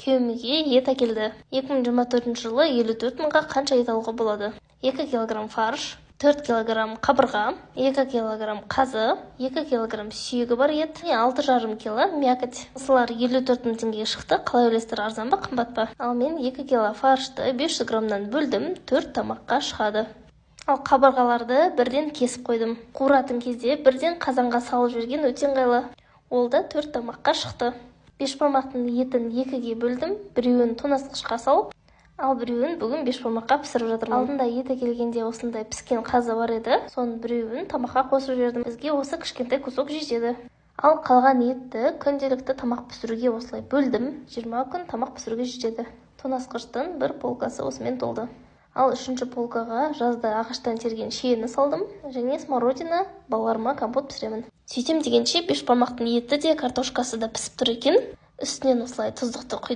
күйеуімге ет әкелді. 2024 жылы 54 мыңға қанша ет алуға болады? 2 килограмм фарш, 4 килограмм қабырға, 2 килограмм қазы, 2 килограмм сүйегі бар ет, 6,5 кило мякоть. Осылар 54 мың теңгеге шықты. Қалай ойлайсыздар, арзан ба, қымбат па? Ал мен 2 кило фаршты 500 граммнан бөлдім, 4 тамаққа шығады. Ал қабырғаларды бірден кесіп қойдым. Қуыратын кезде бірден қазанға салып жіберген өте ыңғайлы. Ол да 4 тамаққа шықты. Бешбармақтың етін 2-ге бөлдім, біреуін тоңазытқышқа салып, ал біреуін бүгін бешбармаққа пісіріп жатырмын. Алдында ет әкелгенде осындай піскен қазы бар еді, соның біреуін тамаққа қосып жібердім. Бізге осы кішкентай кусок жетеді. Ал қалған етті күнделікті тамақ пісіруге осылай бөлдім, 20 күн тамақ пісіруге жетеді. Тоңазытқыштың бір полкасы осымен толды. Ал үшінші полкаға жазда ағаштан терген шиені салдым, және смородина, балаларыма компот пісіремін. Сөйтем дегенше бешбармақтың еті де картошкасы да пісіп тұр екен. Үстінен осылай тұздықты құйдым.